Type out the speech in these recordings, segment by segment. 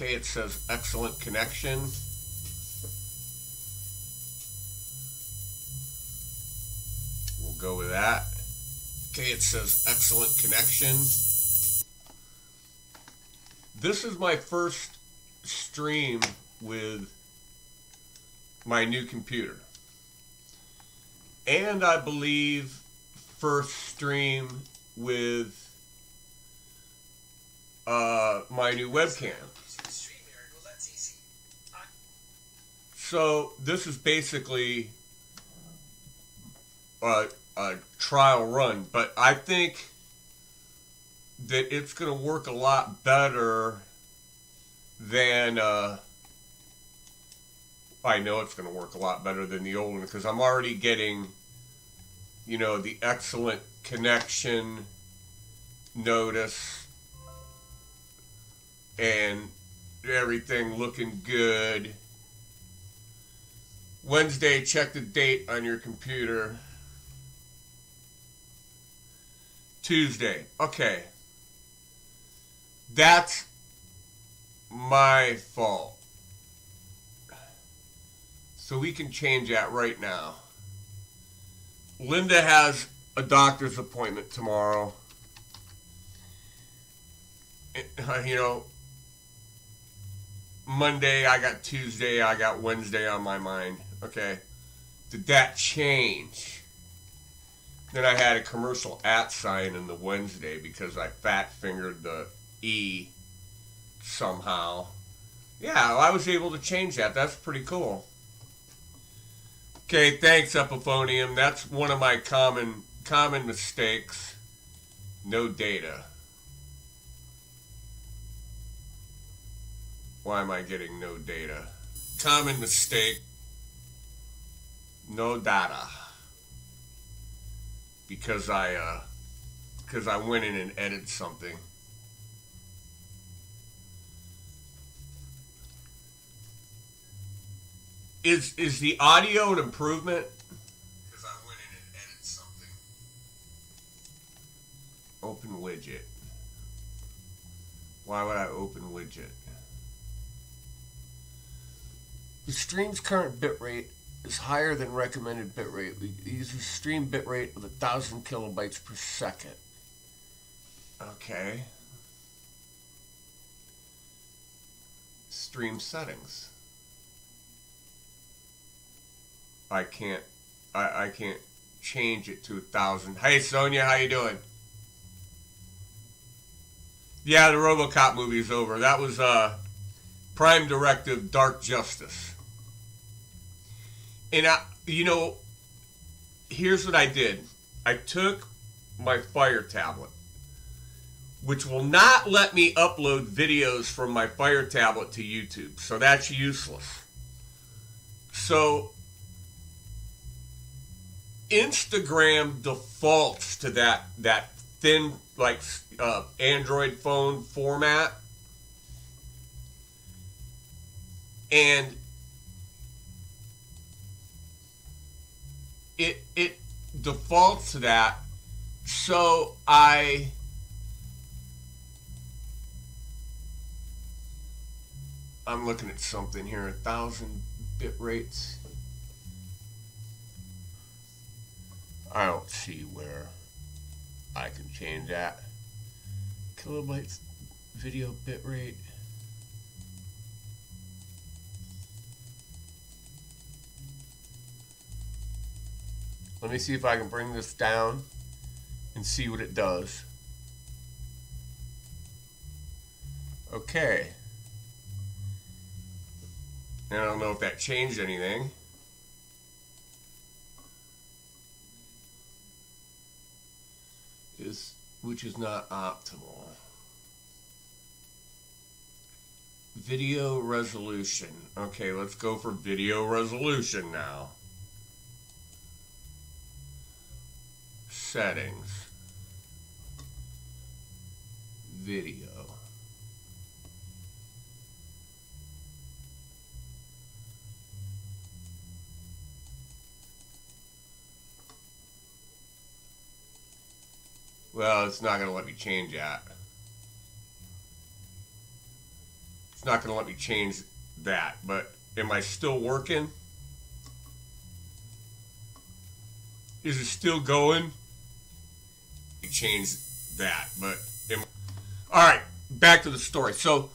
Okay, it says excellent connection. We'll go with that. Okay, it says excellent connection. This is my first stream with my new computer. And I believe first stream with my new webcam. So this is basically a trial run, but I think that it's going to work a lot better than I know it's going to work a lot better than the old one, because I'm already getting, you know, the excellent connection notice and everything looking good. Wednesday, check the date on your computer. Tuesday. Okay. That's my fault. So we can change that right now. Linda has a doctor's appointment tomorrow. You know, Monday, I got Tuesday, I got Wednesday on my mind. Okay. Did that change? Then I had a commercial @ sign in the Wednesday because I fat fingered the E somehow. Yeah, I was able to change that. That's pretty cool. Okay, thanks, Epiphonium. That's one of my common mistakes. No data. Why am I getting no data? Common mistake. No data. Because I went in and edited something. Is the audio an improvement? Because I went in and edited something. Open widget. Why would I open widget? The stream's current bitrate is higher than recommended bitrate. We use a stream bitrate of 1,000 kilobytes per second. Okay. Stream settings. I can't change it to 1,000. Hey Sonia, how you doing? Yeah, the RoboCop movie's over. That was Prime Directive Dark Justice. And you know, here's what I did. I took my Fire tablet, which will not let me upload videos from my Fire tablet to YouTube, so that's useless. So Instagram defaults to that thin, like Android phone format, and it defaults to that. So I'm looking at something here. 1,000 bit rates. I don't see where I can change that. Kilobytes video bitrate. Let me see if I can bring this down and see what it does. Okay. I don't know if that changed anything. Which is not optimal. Video resolution. Okay, let's go for video resolution now. Settings. Video. Well, it's not going to let me change that. It's not going to let me change that. But am I still working? Is it still going? You change that, but all right, back to the story. So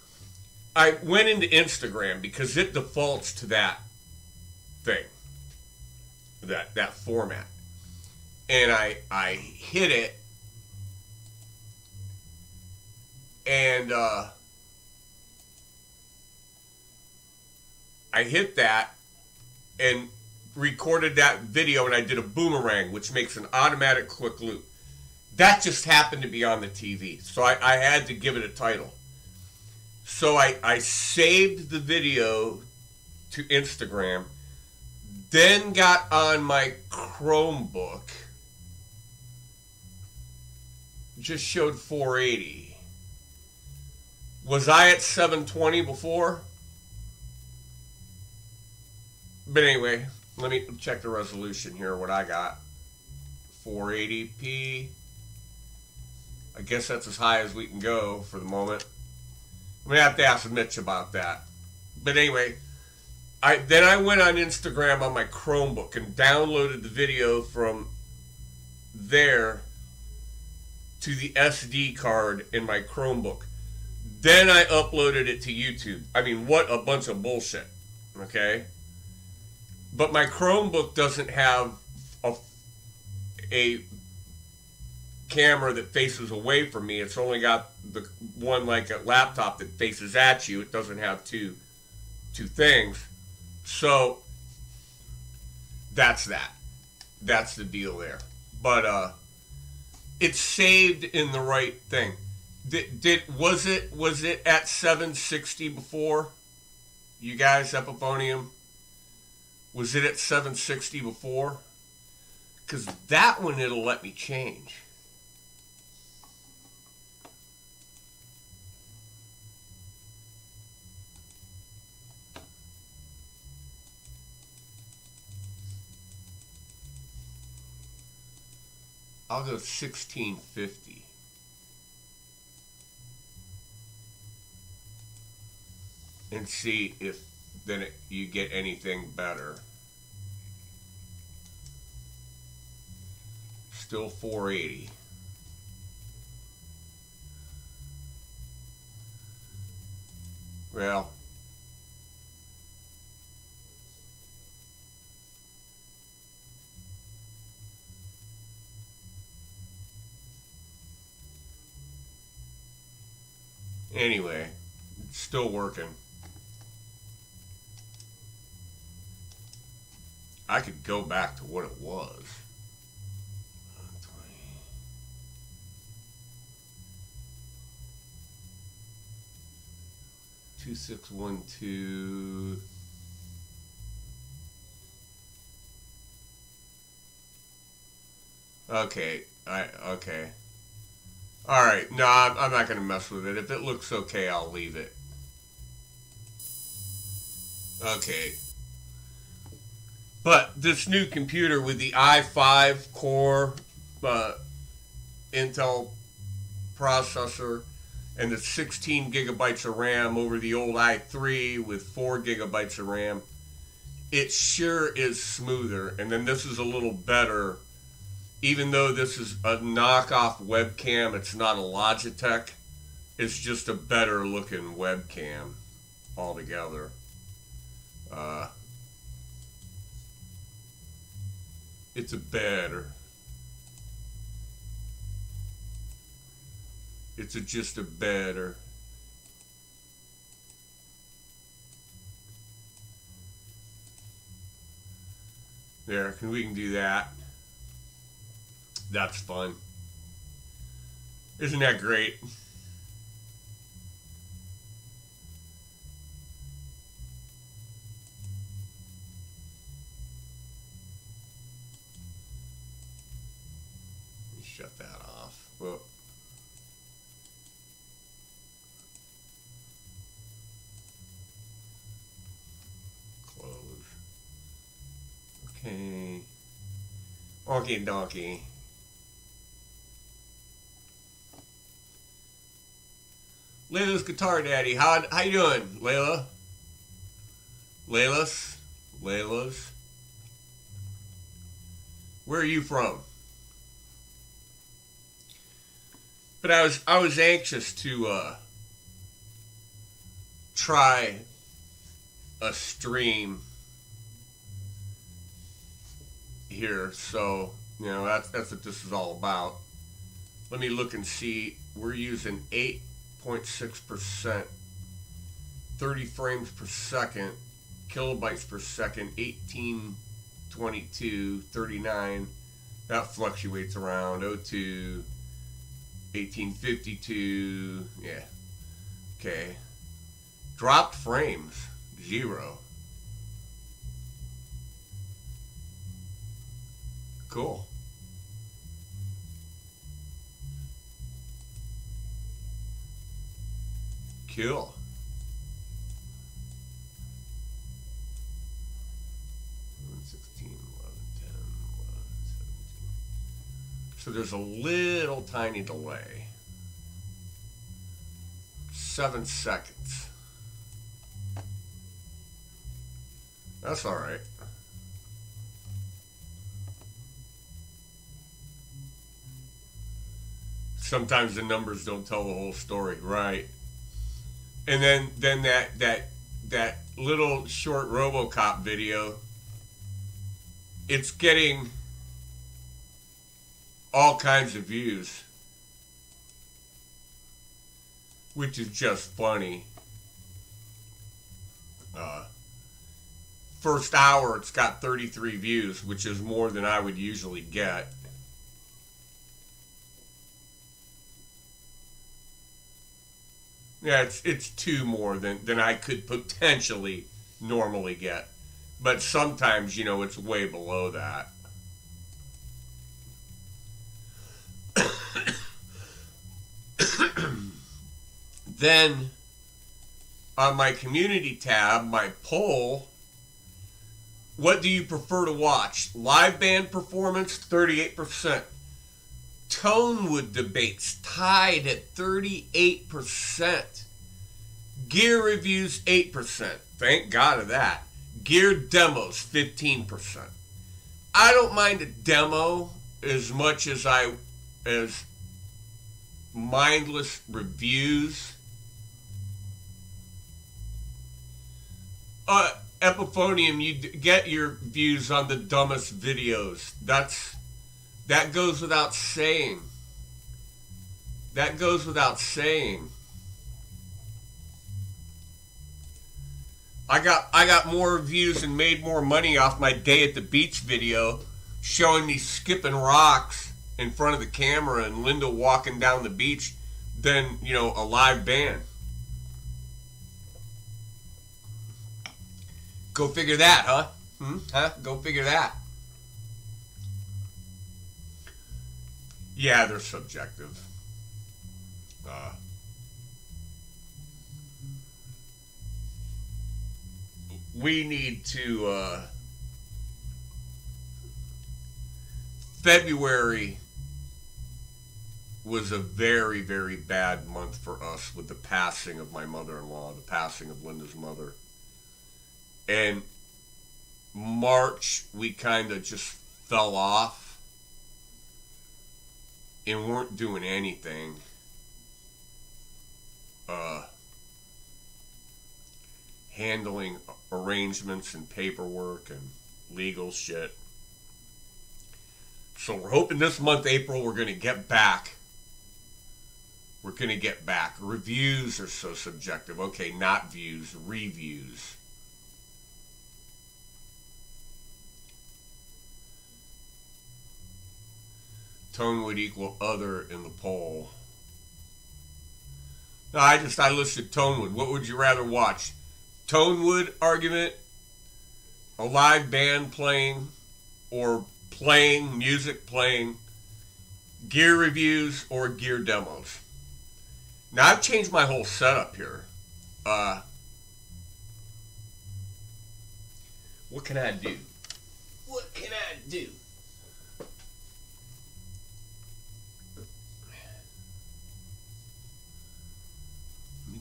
I went into Instagram because it defaults to that thing, that format, and I hit it, and I hit that and recorded that video, and I did a boomerang, which makes an automatic quick loop. That just happened to be on the TV, so I had to give it a title. So I saved the video to Instagram, then got on my Chromebook, just showed 480. Was I at 720 before? But anyway, let me check the resolution here, what I got. 480p. I guess that's as high as we can go for the moment. I'm going to have to ask Mitch about that. But anyway, then I went on Instagram on my Chromebook and downloaded the video from there to the SD card in my Chromebook. Then I uploaded it to YouTube. I mean, what a bunch of bullshit. Okay? But my Chromebook doesn't have a camera that faces away from me. It's only got the one like a laptop that faces at you. It doesn't have two things. So that's that. That's the deal there. But it's saved in the right thing. Was it at 760 before? You guys, Epiphonium? Was it at 760 before? Because that one it'll let me change. I'll go 1650. And see if then you get anything better. Still 480. Well, anyway, it's still working. I could go back to what it was. 2612. Okay, okay. All right, no, I'm not gonna mess with it. If it looks okay, I'll leave it. Okay. But this new computer with the i5 core Intel processor and the 16 gigabytes of RAM over the old i3 with 4 gigabytes of RAM, it sure is smoother. And then this is a little better. Even though this is a knockoff webcam, it's not a Logitech. It's just a better looking webcam altogether. It's a better. It's just a better. There, we can do that. That's fun. Isn't that great? Shut that off. Whoa. Close. Okay. Okie dokie. Layla's Guitar Daddy. How you doing, Layla? Layla's. Where are you from? But I was anxious to try a stream here, so you know that's what this is all about. Let me look and see. We're using 8.6%, 30 frames per second, kilobytes per second, 1822, 39. That fluctuates around 02, 1852. Yeah. Okay. Dropped frames 0. Cool. Cool. So there's a little tiny delay. 7 seconds. That's all right. Sometimes the numbers don't tell the whole story, right? And then that little short RoboCop video, it's getting all kinds of views, which is just funny. First hour, it's got 33 views, which is more than I would usually get. Yeah, it's 2 more than I could potentially normally get. But sometimes, you know, it's way below that. Then, on my community tab, my poll, what do you prefer to watch? Live band performance, 38%. Tonewood debates, tied at 38%. Gear reviews, 8%. Thank God of that. Gear demos, 15%. I don't mind a demo as much as mindless reviews. Epiphonium, you get your views on the dumbest videos. That goes without saying. That goes without saying. I got more views and made more money off my day at the beach video, showing me skipping rocks in front of the camera and Linda walking down the beach, than, you know, a live band. Go figure that, huh? Go figure that. Yeah, they're subjective. We need to, February was a very, very bad month for us with the passing of my mother-in-law, the passing of Linda's mother. And March, we kind of just fell off and weren't doing anything. Handling arrangements and paperwork and legal shit. So we're hoping this month, April, we're going to get back. We're going to get back. Reviews are so subjective. Okay, not views, reviews. Tone would equal other in the poll. No, I listed Tonewood. What would you rather watch? Tonewood argument, a live band playing, or playing, music playing, gear reviews, or gear demos. Now, I've changed my whole setup here. What can I do? What can I do?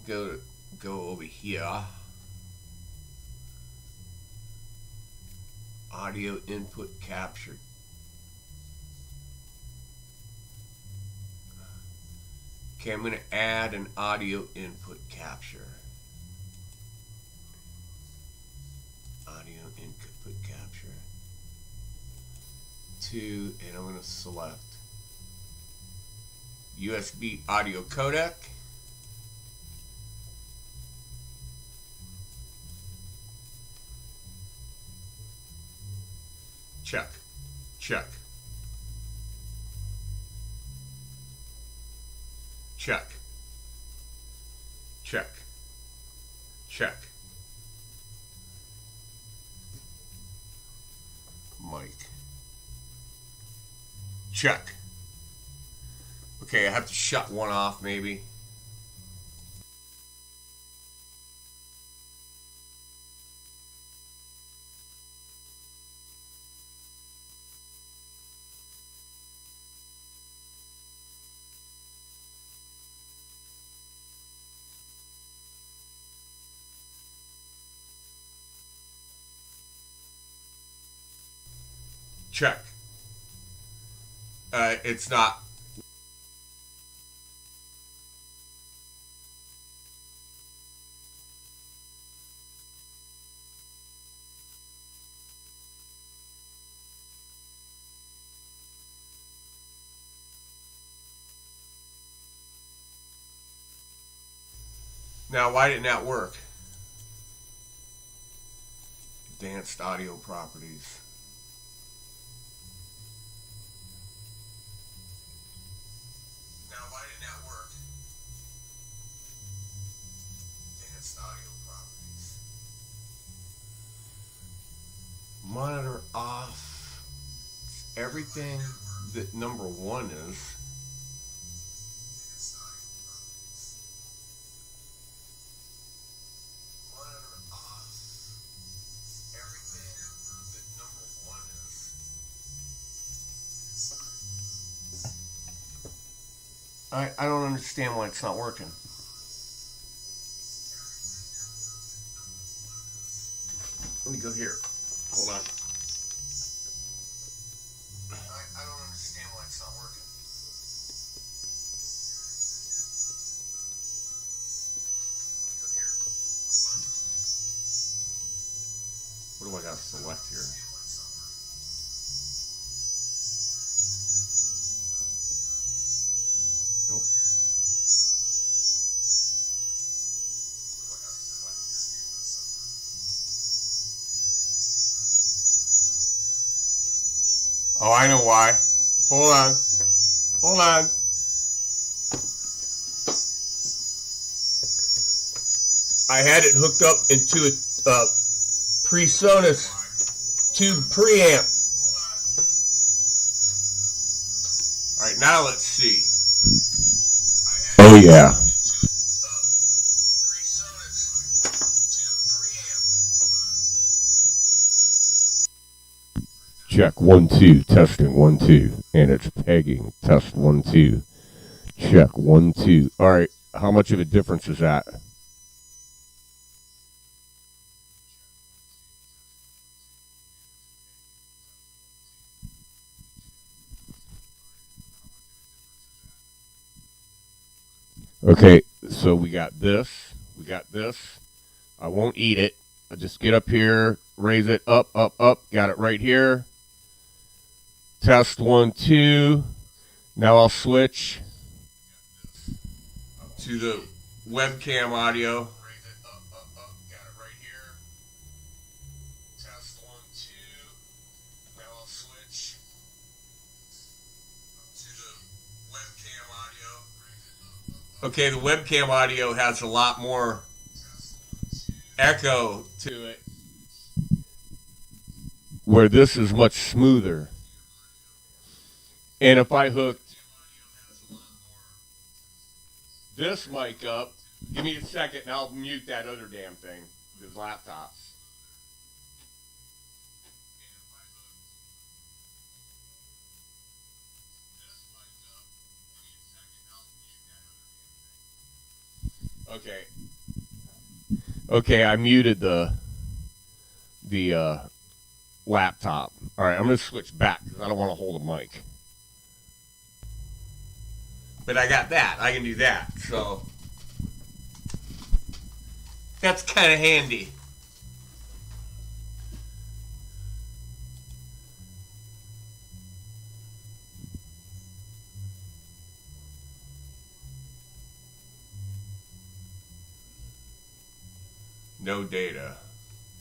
go over here. Audio input captured. Okay, I'm going to add an audio input capture. Audio input capture. And I'm going to select USB audio codec. Check. Check. Check. Check. Check. Mic. Check. Okay, I have to shut one off maybe. Check. It's not. Now, why didn't that work? Advanced audio properties. Now, why didn't that work? Advanced audio properties. Monitor off. Everything that number one is. I don't understand why it's not working. Let me go here. Hold on. I don't understand why it's not working. Let me go here. Hold on. What do I got to select here? Oh, I know why. Hold on. Hold on. I had it hooked up into a PreSonus tube preamp. All right, now let's see. Oh, yeah. Check 1 2, testing 1 2, and it's pegging. Test 1 2. Check 1 2. All right, how much of a difference is that? Okay, so we got this. We got this. I won't eat it. I just get up here, raise it up, up, up. Got it right here. Test 1 2. Now I'll switch to the webcam audio. Raise it up, up, up. Got it right here. Test 1 2. Now I'll switch to the webcam audio. Okay, the webcam audio has a lot more echo to it, where this is much smoother. And if I hooked this mic up, give me a second and I'll mute that other damn thing, the laptop. Okay. Okay, I muted the laptop. All right, I'm going to switch back because I don't want to hold a mic. But I got that. I can do that. So that's kind of handy. No data.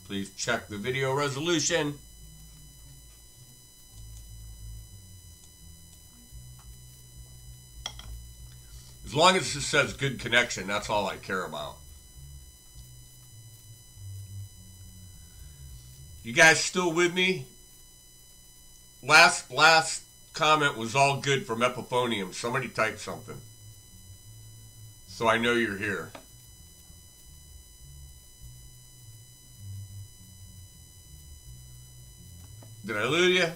Please check the video resolution. As long as it says good connection, that's all I care about. You guys still with me? Last comment was all good from Epiphonium. Somebody type something, so I know you're here. Did I lose you?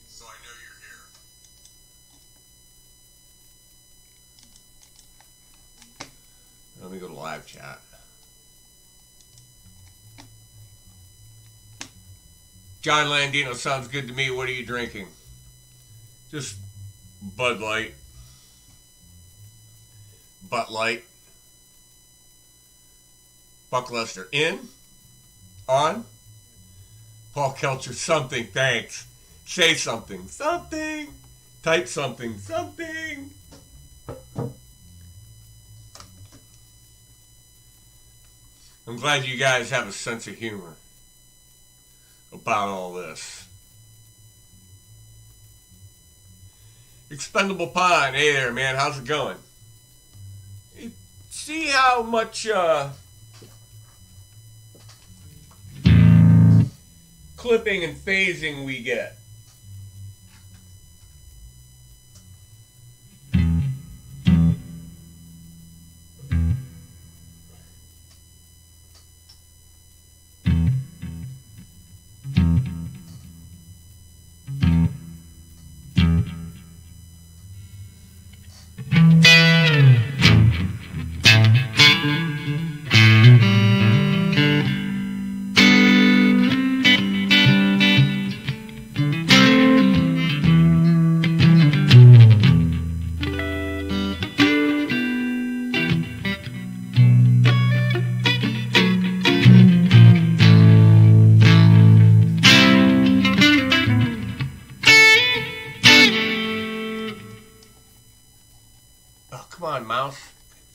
So I know you're here. Let me go to live chat. John Landino, sounds good to me. What are you drinking? Just Bud Light. Butt Light. Buck Lester in? On? Paul Kelcher, something, thanks. Say something, something. Type something, something. I'm glad you guys have a sense of humor about all this. Expendable Pond, hey there, man, how's it going? You see how much clipping and phasing we get.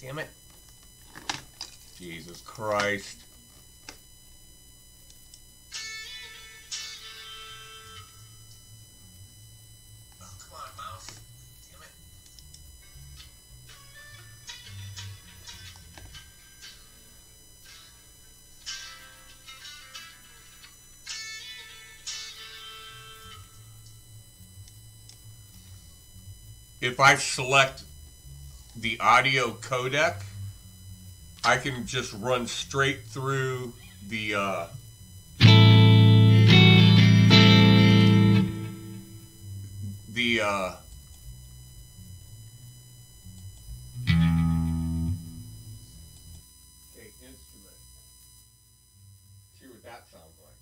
Damn it. Jesus Christ. Oh, come on, mouse. Damn it. If I select the audio codec, I can just run straight through the okay, instrument. See what that sounds like.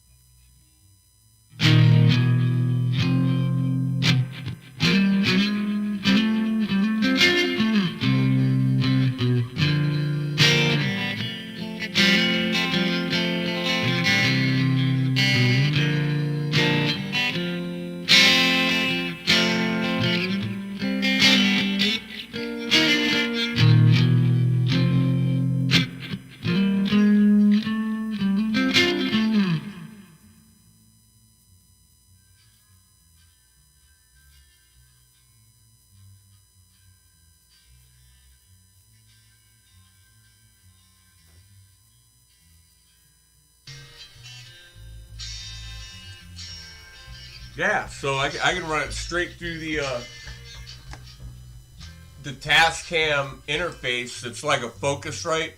Yeah, so I can run it straight through the Tascam interface. It's like a Focusrite,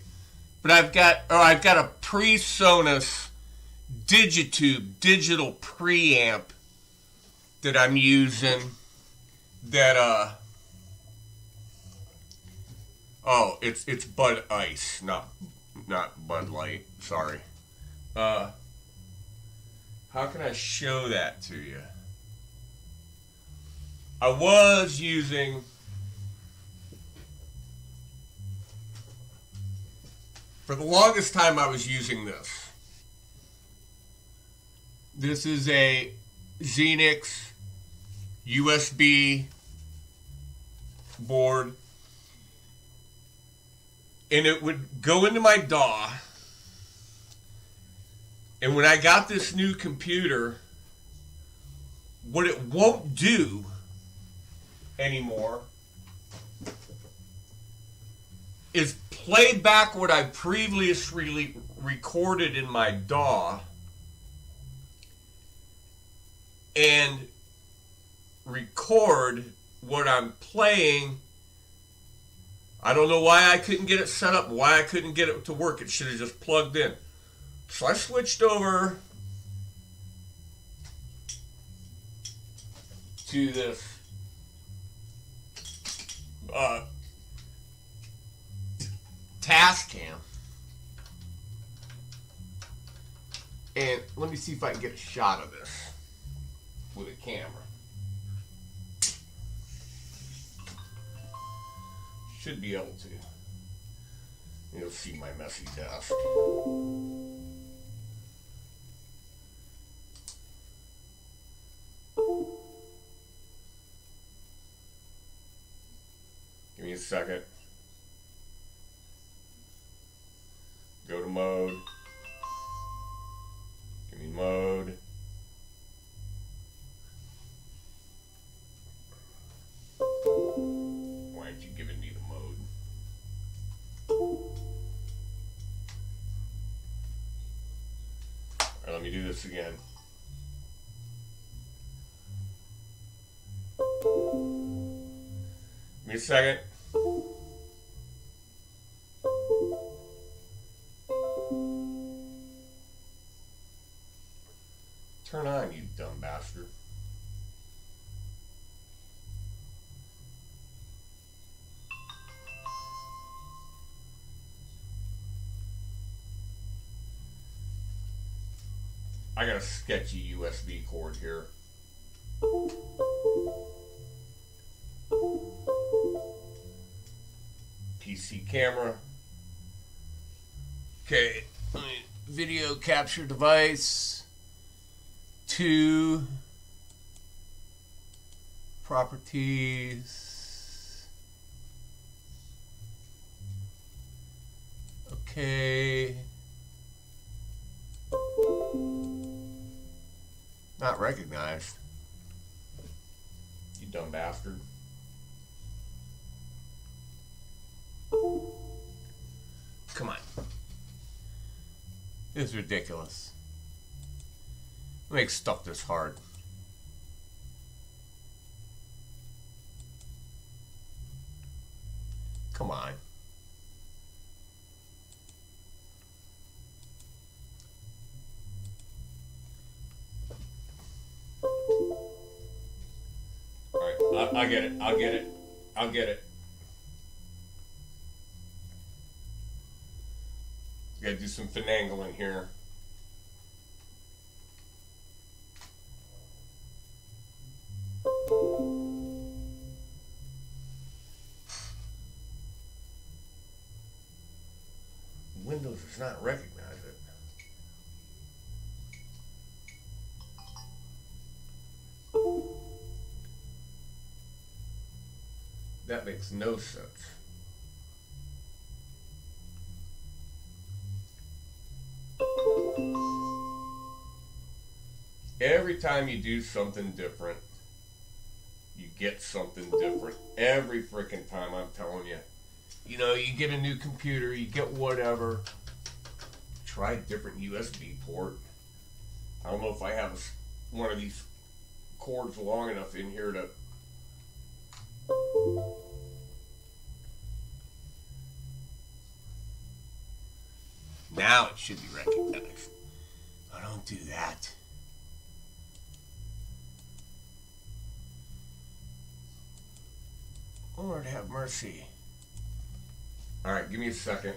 but I've got a PreSonus Digitube digital preamp that I'm using that Oh, it's Bud Ice, not Bud Light. Sorry. How can I show that to you? I was using for the longest time I was using this. This is a Xenix USB board. And it would go into my DAW. And when I got this new computer, what it won't do anymore is play back what I previously recorded in my DAW and record what I'm playing. I don't know why I couldn't get it set up, why I couldn't get it to work. It should have just plugged in. So I switched over to this Tascam. And let me see if I can get a shot of this with a camera. Should be able to. You'll see my messy desk. Give me a second. Go to mode. Give me mode. Why aren't you giving me the mode? Alright, let me do this again. Give me a second. Turn on, you dumb bastard. I got a sketchy USB cord here. PC camera. Okay, video capture device. 2 properties. Okay. Not recognized. You dumb bastard. Come on. This is ridiculous. Make stuff this hard. Come on. Alright, I'll get it. I'll get it. I'll get it. Gotta do some finagling here. Windows does not recognize it. That makes no sense. Every time you do something different, you get something different. Every freaking time, I'm telling you. You know, you get a new computer, you get whatever. Try a different USB port. I don't know if I have one of these cords long enough in here to... Now it should be recognized. I don't do that. Lord have mercy. All right, give me a second.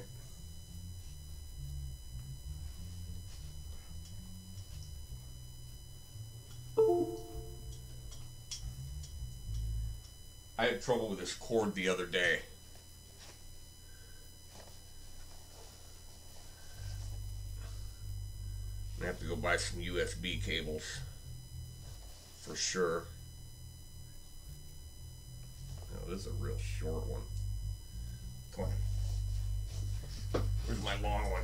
I had trouble with this cord the other day. I have to go buy some USB cables for sure. No, this is a real short one. Come on. Where's my long one?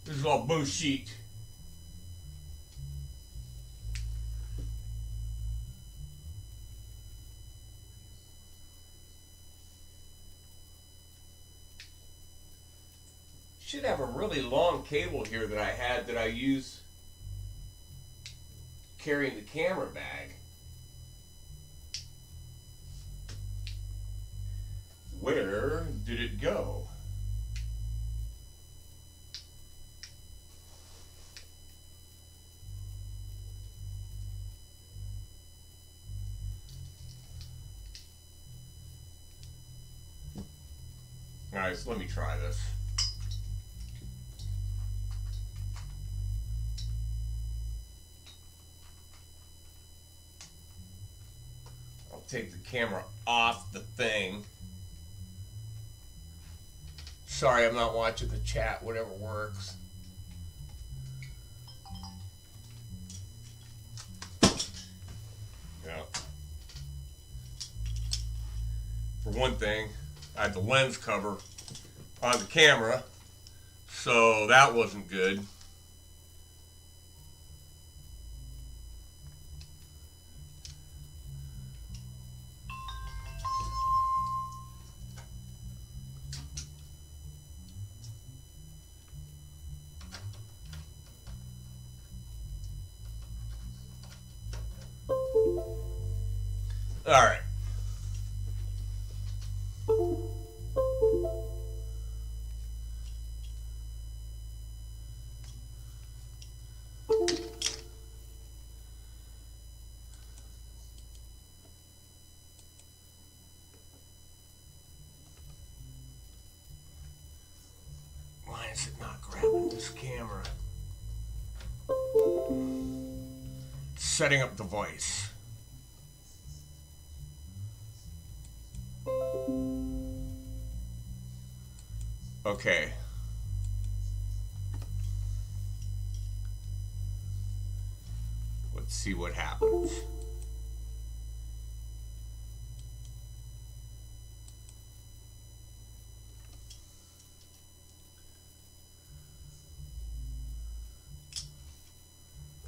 This is all bullshit. Should have a really long cable here that I use carrying the camera bag. Where did it go? Alright, so let me try this. I'll take the camera off the thing. Sorry, I'm not watching the chat, whatever works. Yeah. For one thing, I had the lens cover on the camera, so that wasn't good. All right. Why is it not grabbing this camera? Setting up device. Okay. Let's see what happens.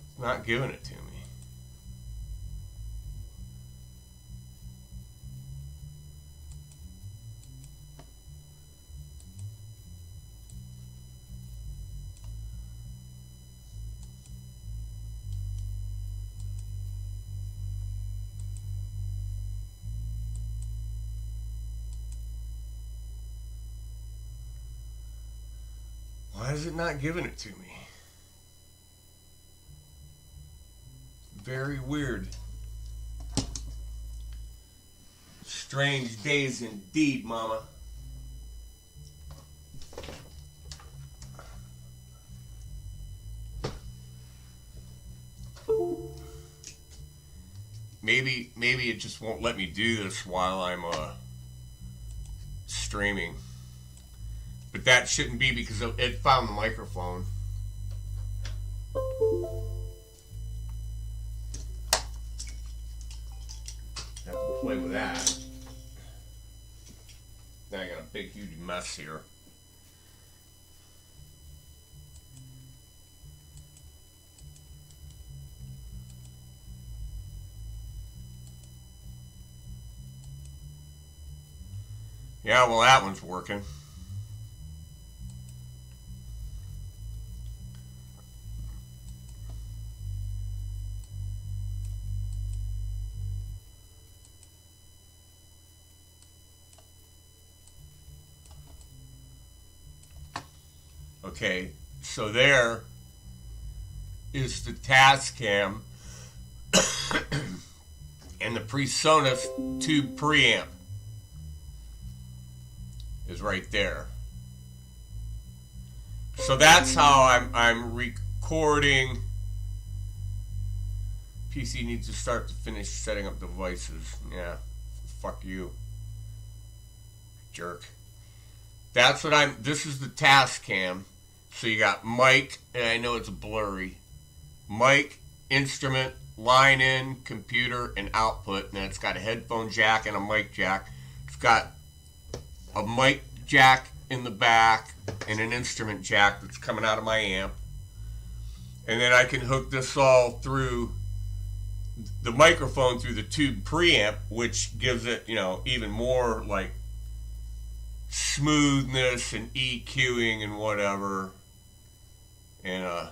It's not giving it to me. Why is it not giving it to me? Very weird. Strange days indeed, Mama. Maybe it just won't let me do this while I'm streaming. But that shouldn't be because it found the microphone. Have to play with that. Now I got a big huge mess here. Yeah, well, that one's working. Okay, so there is the Tascam and the PreSonus tube preamp is right there. So that's how I'm recording. PC needs to start to finish setting up devices. Yeah, fuck you, jerk. That's what this is the Tascam. So you got mic, and I know it's blurry. Mic, instrument, line in, computer, and output. And then it's got a headphone jack and a mic jack. It's got a mic jack in the back and an instrument jack that's coming out of my amp. And then I can hook this all through the microphone through the tube preamp, which gives it, even more like smoothness and EQing and whatever. And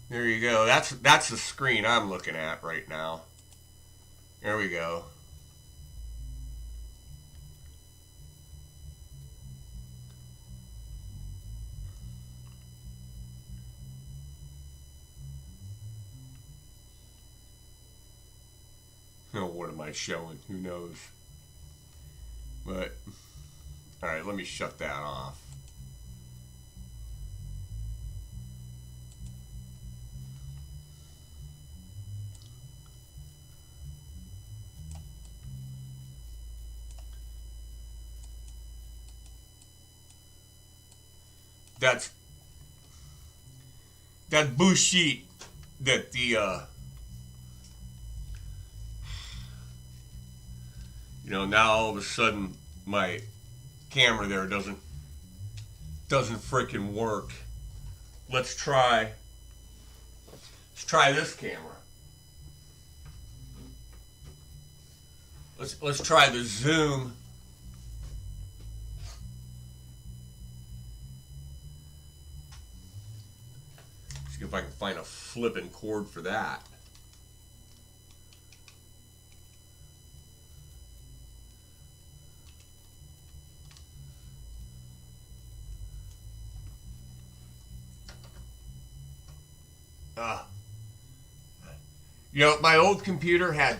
there you go. That's the screen I'm looking at right now. There we go. Oh, what am I showing? Who knows? But all right, let me shut that off. That bullshit that the now all of a sudden my camera there doesn't frickin' work. Let's try this camera. Let's try the zoom. See if I can find a flippin' cord for that. My old computer had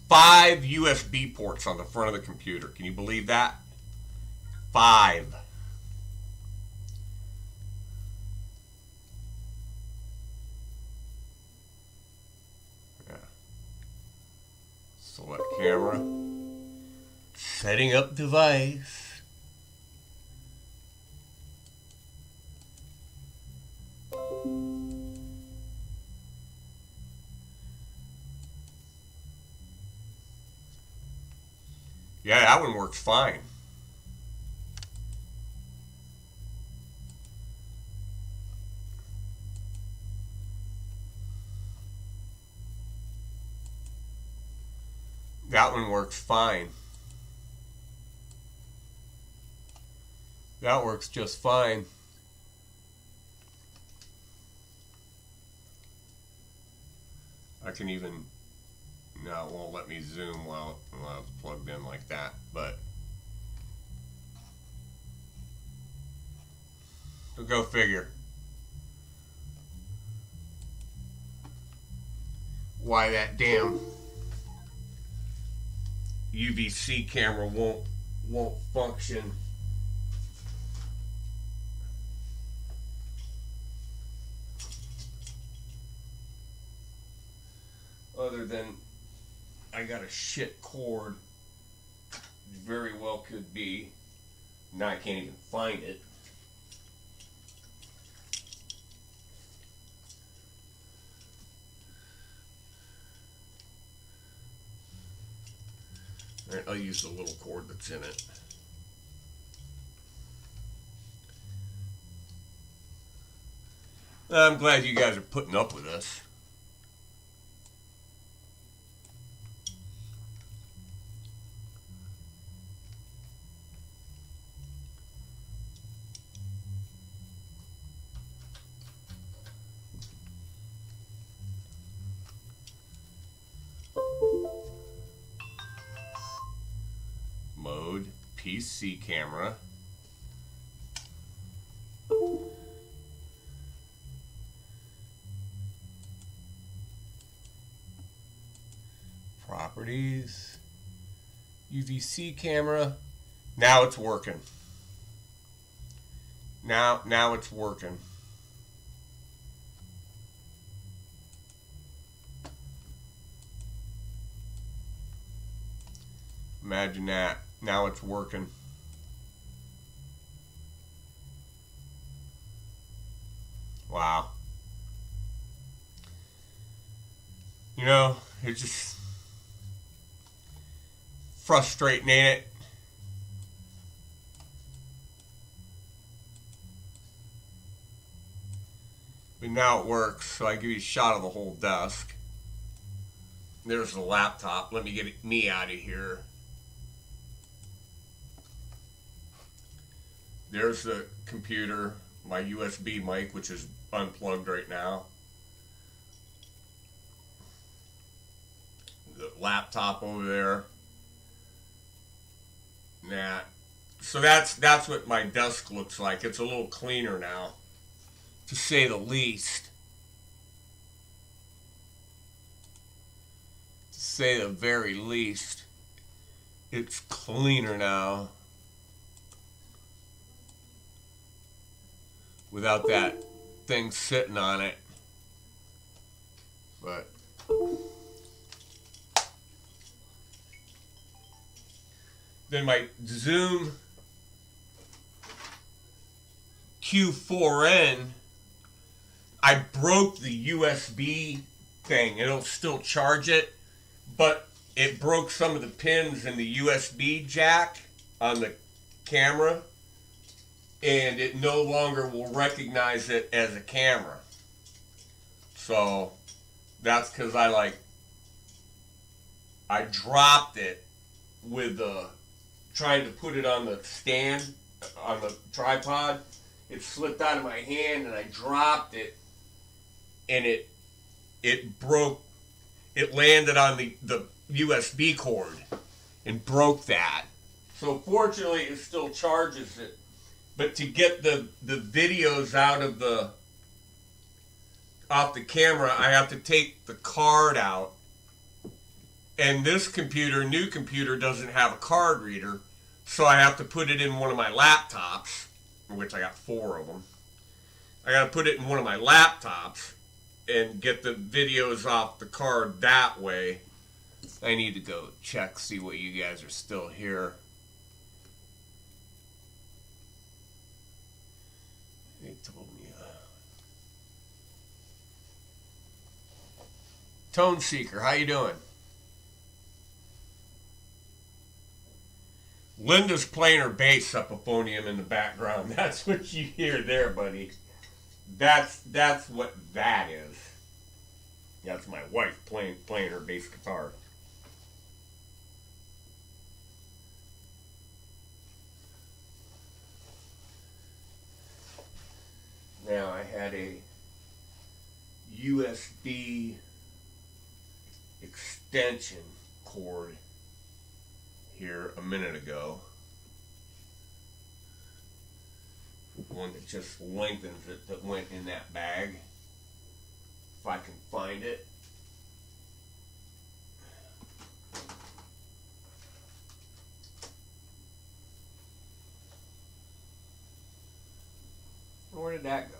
5 USB ports on the front of the computer. Can you believe that? 5. Yeah. Select camera. Setting up device. Yeah, that one works fine. That one works fine. That works just fine. I can even... No, it won't let me zoom while it's plugged in like that, but so go figure. Why that damn UVC camera won't function. Other than I got a shit cord. Very well could be. Now I can't even find it. Alright, I'll use the little cord that's in it. I'm glad you guys are putting up with us. Mode, PC camera. properties, UVC camera. Now it's working. Now it's working. Imagine that. Now it's working. Wow. You know, it's just frustrating, ain't it? But now it works, so I give you a shot of the whole desk. There's the laptop. Let me get me out of here. There's the computer, my USB mic, which is unplugged right now. The laptop over there. Nah. So that's what my desk looks like. It's a little cleaner now, to say the least. To say the very least. It's cleaner now. Without that thing sitting on it. But then my Zoom Q4N, I broke the USB thing. It'll still charge it, but it broke some of the pins in the USB jack on the camera, and it no longer will recognize it as a camera. So that's because I dropped it with trying to put it on the stand, on the tripod. It slipped out of my hand and I dropped it, and it broke. It landed on the USB cord and broke that. So fortunately it still charges it. But to get the videos off the camera, I have to take the card out. And this new computer doesn't have a card reader, so I have to put it in one of my laptops, which I got 4 of them. I got to put it in one of my laptops and get the videos off the card that way. I need to go check, see what you guys are still here. They told me. Tone Seeker, how you doing? Linda's playing her bass Epiphonium in the background. That's what you hear there, buddy. That's what that is. That's my wife playing her bass guitar. Now I had a USB extension cord here a minute ago. One that just lengthens it, that went in that bag. If I can find it. Where did that go?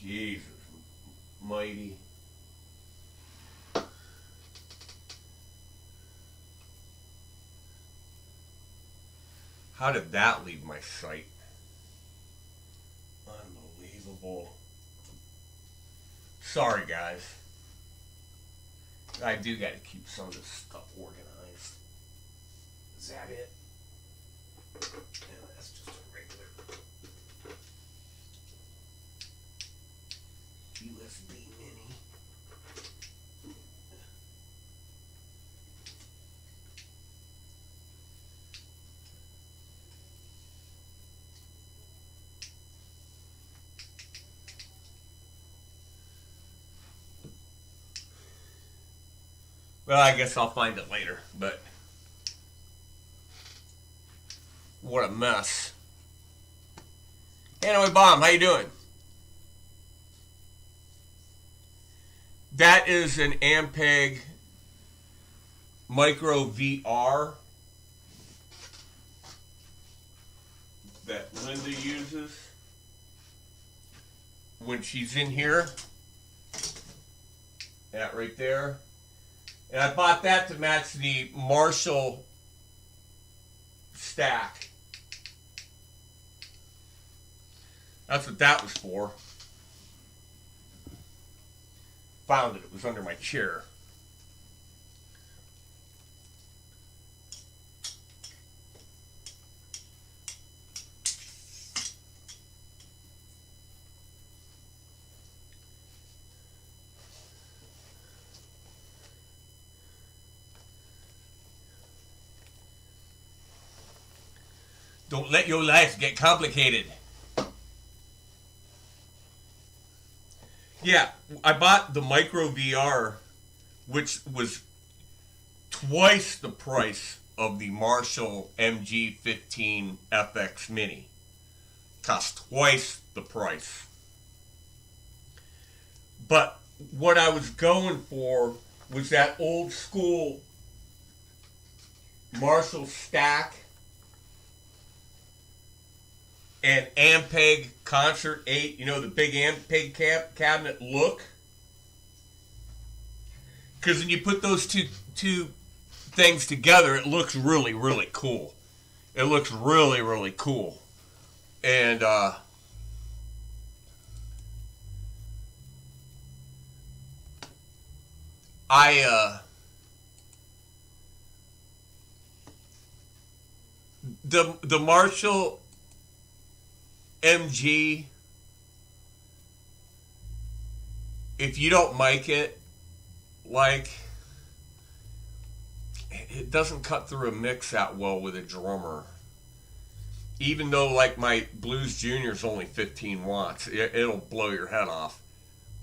Jesus mighty. How did that leave my site? Unbelievable. Sorry, guys. I do got to keep some of this stuff organized. Is that it? Yeah, that's just a regular USB mini. Well, I guess I'll find it later, but what a mess. Anyway, Bomb, how you doing? That is an Ampeg Micro VR that Linda uses when she's in here. That right there. And I bought that to match the Marshall stack. That's what that was for. Found it. It was under my chair. Don't let your life get complicated. Yeah, I bought the Micro VR, which was twice the price of the Marshall MG15 FX Mini. Cost twice the price. But what I was going for was that old school Marshall stack and Ampeg Concert 8, you know, the big Ampeg cabinet look. Because when you put those two things together, it looks really, really cool. It looks really, really cool. And the Marshall MG, if you don't mic it, like, it doesn't cut through a mix that well with a drummer. Even though, like, my Blues Junior is only 15 watts, it'll blow your head off.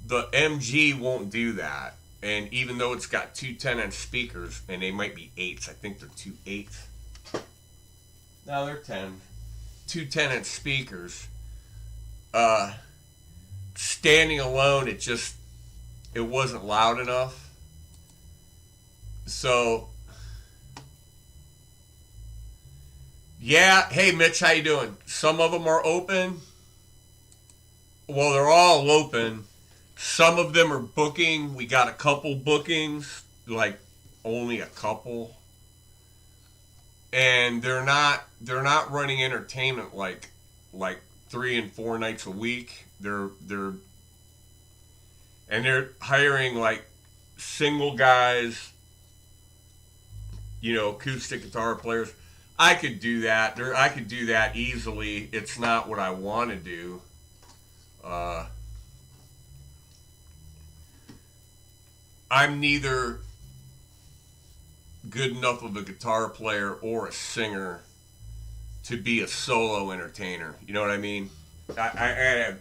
The MG won't do that. And even though it's got two 10-inch speakers, and they might be 8s, I think they're 2 8s. No, they're 10. Two 10-inch speakers. Standing alone, it wasn't loud enough. So, yeah. Hey, Mitch, how you doing? Some of them are open. Well, they're all open. Some of them are booking. We got a couple bookings, like only a couple. And they're not running entertainment like 3 and 4 nights a week. They're hiring like single guys, you know, acoustic guitar players. I could do that. I could do that easily. It's not what I want to do. I'm neither good enough of a guitar player or a singer to be a solo entertainer. You know what I mean? I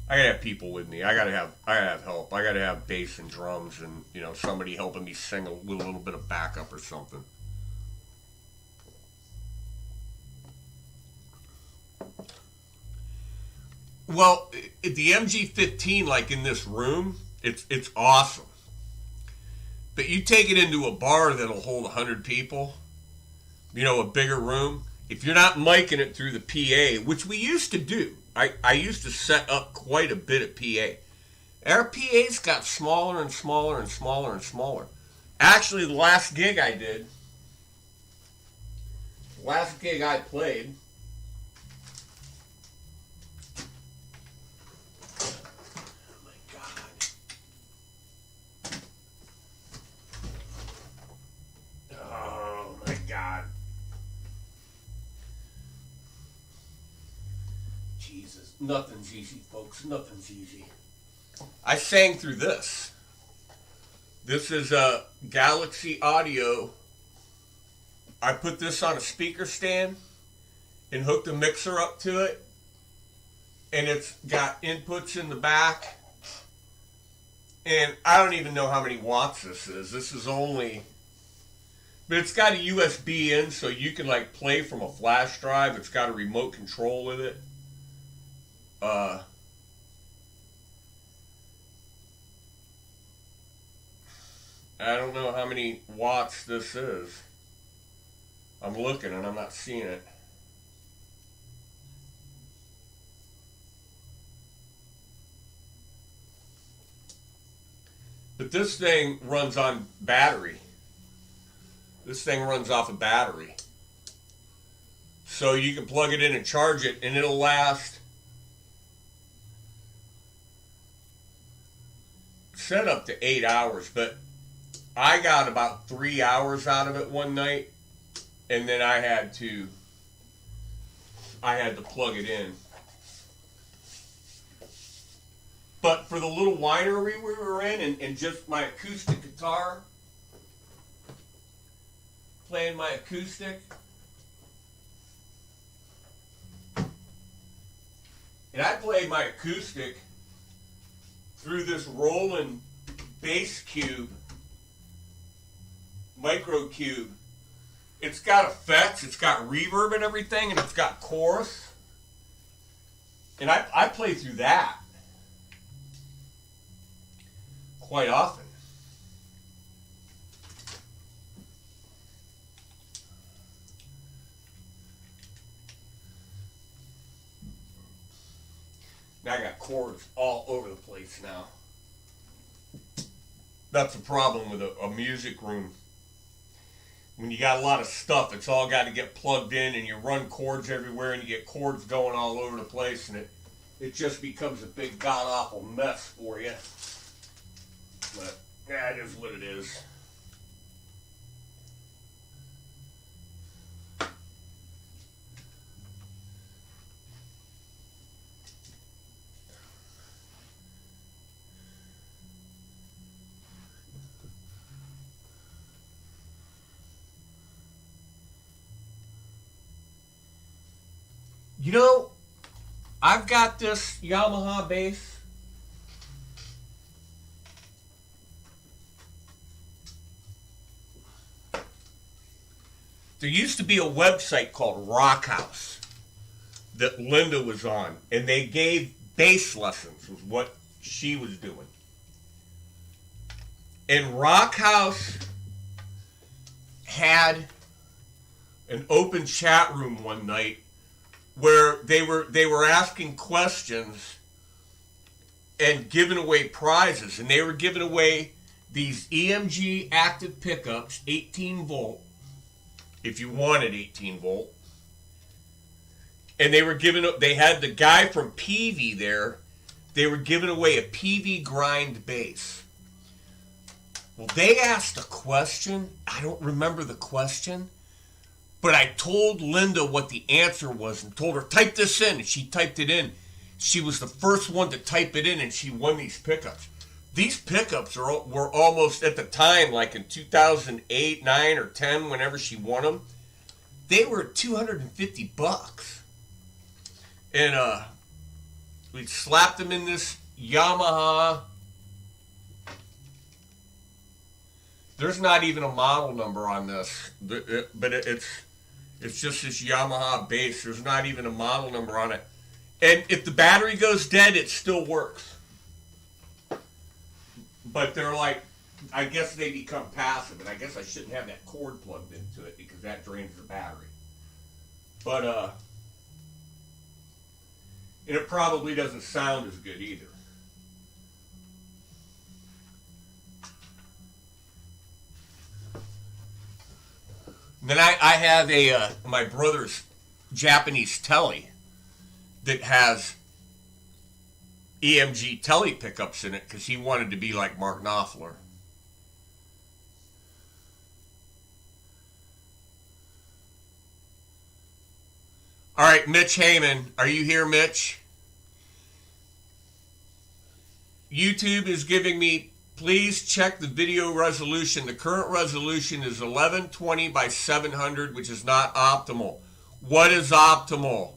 gotta have people with me. I gotta have help. I gotta have bass and drums and, you know, somebody helping me sing with a little bit of backup or something. Well, the MG15, like in this room, it's awesome. But you take it into a bar that'll hold 100 people, you know, a bigger room. If you're not micing it through the PA, which we used to do, I used to set up quite a bit of PA. Our PAs got smaller and smaller and smaller and smaller. Actually, the last gig I played, nothing's easy, folks. Nothing's easy. I sang through this. This is a Galaxy Audio. I put this on a speaker stand and hooked a mixer up to it. And it's got inputs in the back. And I don't even know how many watts this is. This is only... But it's got a USB in, so you can like play from a flash drive. It's got a remote control with it. I don't know how many watts this is. I'm looking and I'm not seeing it. But this thing runs on battery. This thing runs off a battery. So you can plug it in and charge it, and it'll last, set up to 8 hours, but I got about 3 hours out of it one night, and then I had to plug it in. But for the little winery we were in, and just my acoustic guitar, playing my acoustic, and I played my acoustic through this Roland bass cube, micro cube. It's got effects, it's got reverb and everything, and it's got chorus. And I play through that quite often. Now I got chords all over the place now. That's the problem with a music room. When you got a lot of stuff, it's all got to get plugged in, and you run chords everywhere, and you get chords going all over the place, and it just becomes a big god-awful mess for you. But, yeah, it is what it is. You know, I've got this Yamaha bass. There used to be a website called Rock House that Linda was on, and they gave bass lessons, was what she was doing. And Rock House had an open chat room one night where they were asking questions and giving away prizes, and they were giving away these EMG active pickups, 18 volt, if you wanted 18 volt, and they had the guy from Peavey there. They were giving away a Peavey grind bass. Well, they asked a question. I don't remember the question. But I told Linda what the answer was and told her, type this in. And she typed it in. She was the first one to type it in, and she won these pickups. These pickups were almost, at the time, like in 2008, 9, or 10, whenever she won them, they were $250. And we slapped them in this Yamaha. There's not even a model number on this, but it's just this Yamaha bass. There's not even a model number on it. And if the battery goes dead, it still works. But they're like, I guess they become passive, and I guess I shouldn't have that cord plugged into it because that drains the battery. But, and it probably doesn't sound as good either. Then I have my brother's Japanese telly that has EMG telly pickups in it because he wanted to be like Mark Knopfler. All right, Mitch Heyman, are you here, Mitch? YouTube is giving me, please check the video resolution. The current resolution is 1120 by 700, which is not optimal. What is optimal?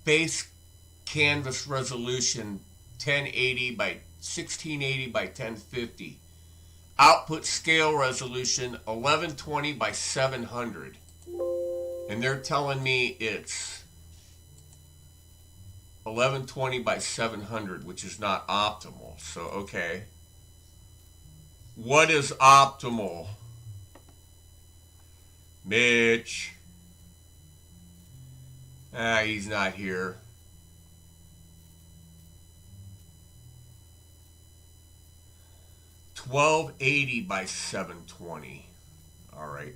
Base canvas resolution 1080 by 1680 by 1050. Output scale resolution 1120 by 700. And they're telling me it's 1120 by 700, which is not optimal. So, okay. What is optimal? Mitch. He's not here. $1280 by $720. All right.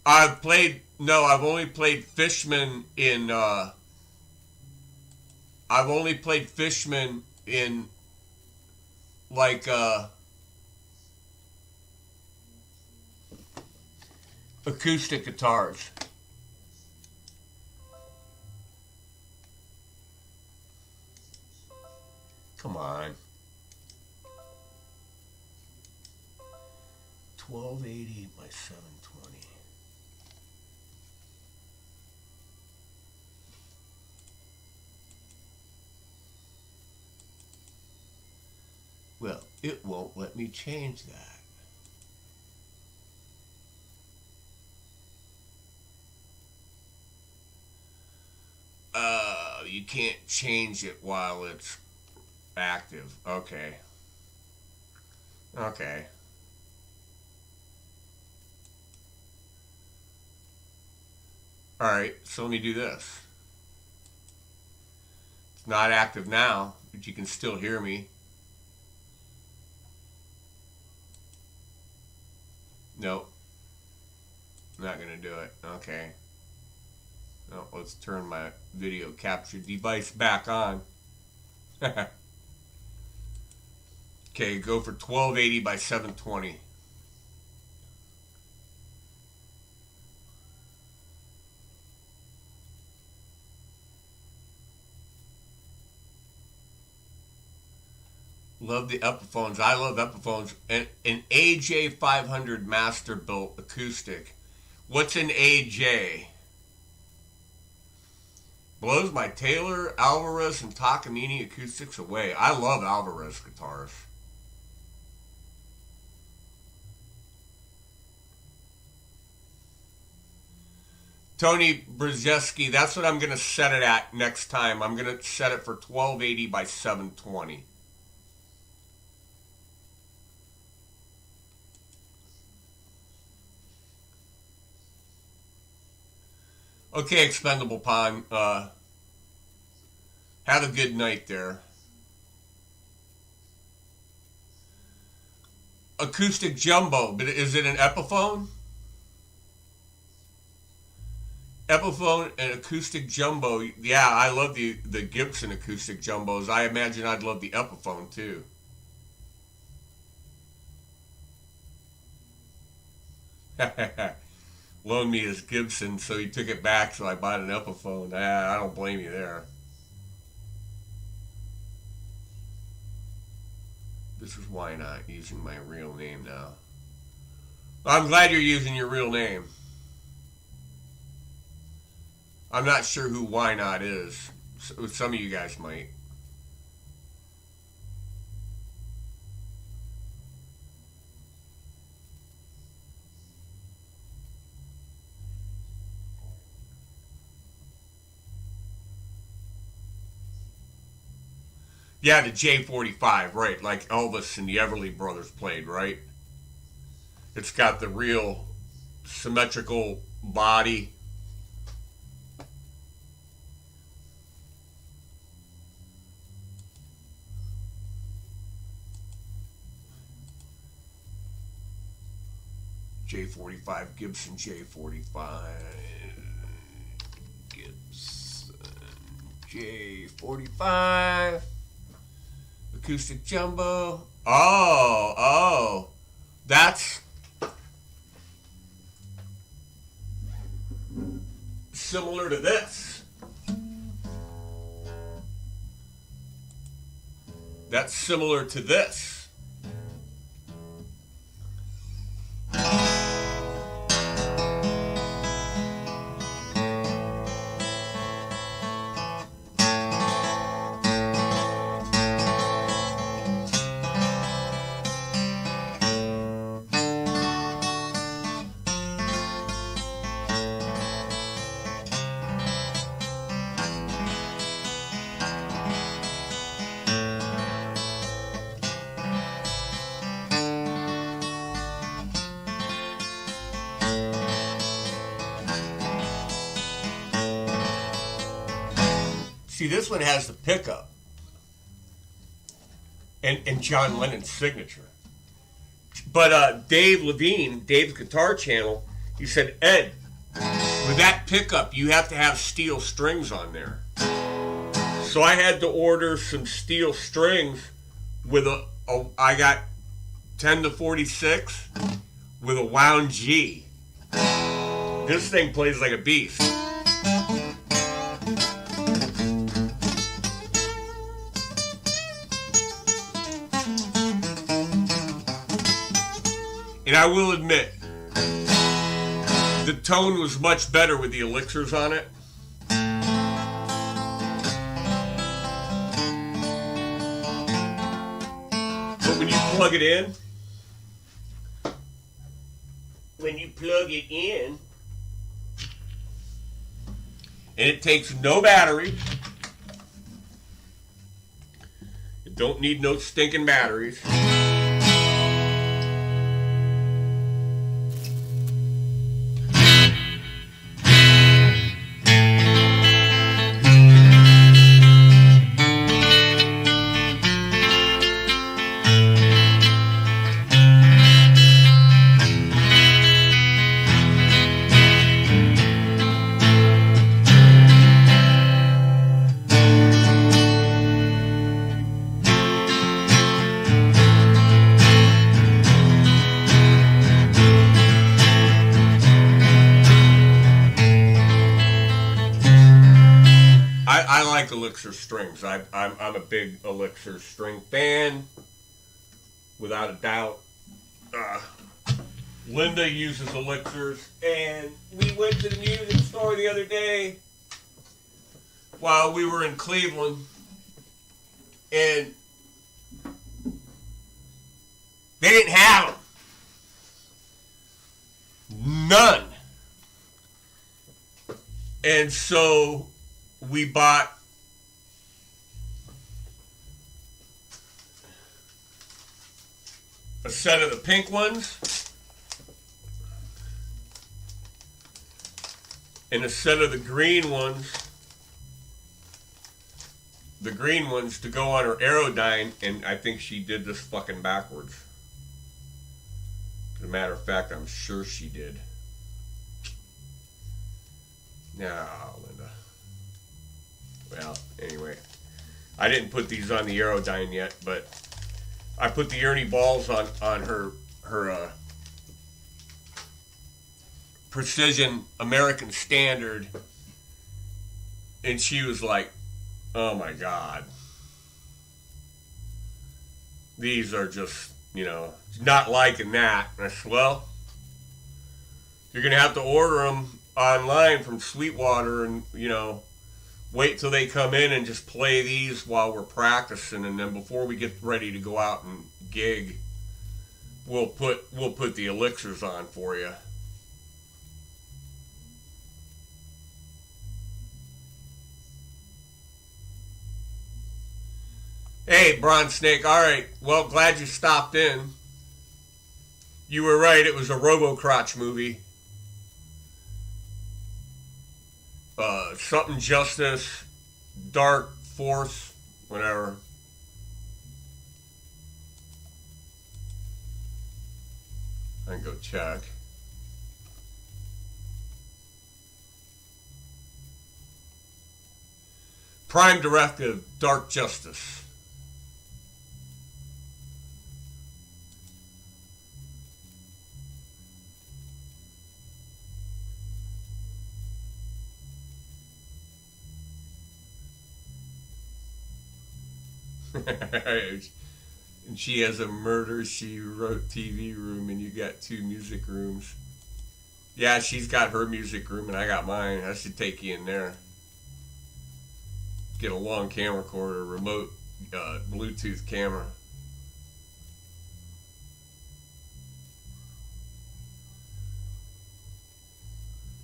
I've only played Fishman in like acoustic guitars. Come on. 1280 by 720. Well, it won't let me change that. You can't change it while it's active. Okay. Okay. Alright, so let me do this. It's not active now, but you can still hear me. Nope. I'm not going to do it. Okay. No, let's turn my video capture device back on. Okay, go for 1280 by 720. Love the Epiphones. I love Epiphones. An AJ 500 Masterbuilt acoustic. What's an AJ? Blows my Taylor, Alvarez, and Takamine acoustics away. I love Alvarez guitars. Tony Brzezinski, that's what I'm going to set it at next time. I'm going to set it for 1280 by 720. Okay, Expendable Pond. Have a good night there. Acoustic Jumbo, but is it an Epiphone? Epiphone and Acoustic Jumbo. Yeah, I love the Gibson Acoustic Jumbos. I imagine I'd love the Epiphone too. Loaned me his Gibson, so he took it back, so I bought an Epiphone. I don't blame you there. This is why not using my real name now. I'm glad you're using your real name. I'm not sure who Why Not is. Some of you guys might. Yeah, the J45, right, like Elvis and the Everly Brothers played, right? It's got the real symmetrical body. J45, Gibson J45. Gibson J45. Acoustic Jumbo. Oh, that's similar to this. That's similar to this. See, this one has the pickup and John Lennon's signature. But Dave Levine, Dave's Guitar Channel, he said, Ed, with that pickup, you have to have steel strings on there. So I had to order some steel strings with I got 10 to 46 with a wound G. This thing plays like a beast. And I will admit, the tone was much better with the elixirs on it. But when you plug it in, and it takes no battery, it don't need no stinking batteries. I like Elixir strings. I'm a big Elixir string fan, without a doubt. Linda uses Elixirs, and we went to the music store the other day while we were in Cleveland, and they didn't have them. None. And so we bought a set of the pink ones and a set of the green ones. The green ones to go on her Aerodyne, and I think she did this fucking backwards. As a matter of fact, I'm sure she did. No, Linda. Well, anyway, I didn't put these on the Aerodyne yet, but I put the Ernie balls on her Precision American Standard, and she was like, "Oh my God, these are just, not liking that." And I said, "Well, you're gonna have to order them online from Sweetwater, and wait till they come in and just play these while we're practicing, and then before we get ready to go out and gig, we'll put the elixirs on for you." Hey, Bronze Snake. All right. Well, glad you stopped in. You were right. It was a Robo-Crotch movie. Something Justice, Dark Force, whatever. I can go check. Prime Directive, Dark Justice. And she has a Murder, She Wrote TV room, and you got 2 music rooms. Yeah, she's got her music room, and I got mine. I should take you in there. Get a long camera cord, or remote Bluetooth camera.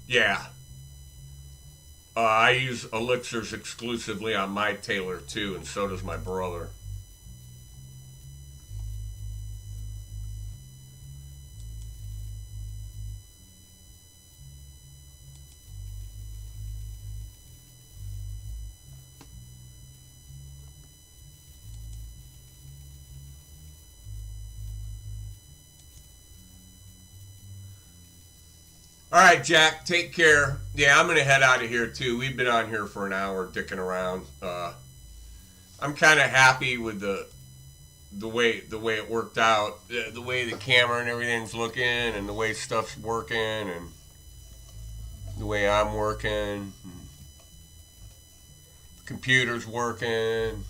Yeah. I use elixirs exclusively on my Taylor too, and so does my brother. All right, Jack, take care. Yeah, I'm going to head out of here, too. We've been on here for an hour dicking around. I'm kind of happy with the way it worked out, the way the camera and everything's looking, and the way stuff's working, and the way I'm working, the computer's working.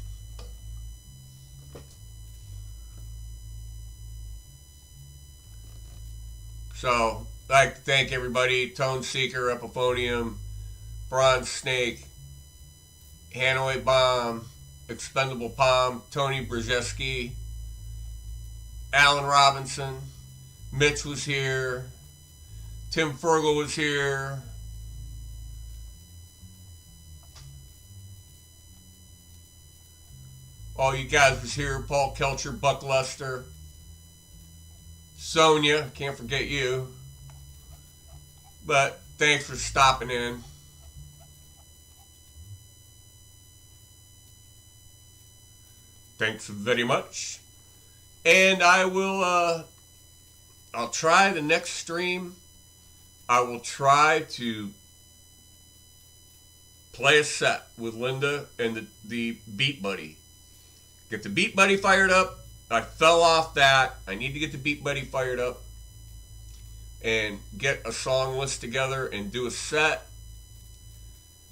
So, I'd like to thank everybody: Tone Seeker, Epiphonium, Bronze Snake, Hanoi Bomb, Expendable Palm, Tony Brzezinski, Alan Robinson, Mitch was here, Tim Fergal was here, all you guys was here, Paul Kelcher, Buck Lester, Sonia, can't forget you, but thanks for stopping in. Thanks very much. And I will, I'll try the next stream. I will try to play a set with Linda and the Beat Buddy. Get the Beat Buddy fired up. I fell off that. I need to get the Beat Buddy fired up and get a song list together and do a set.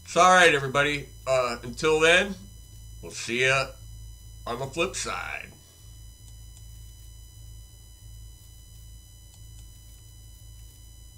It's alright, everybody. Until then, we'll see ya on the flip side.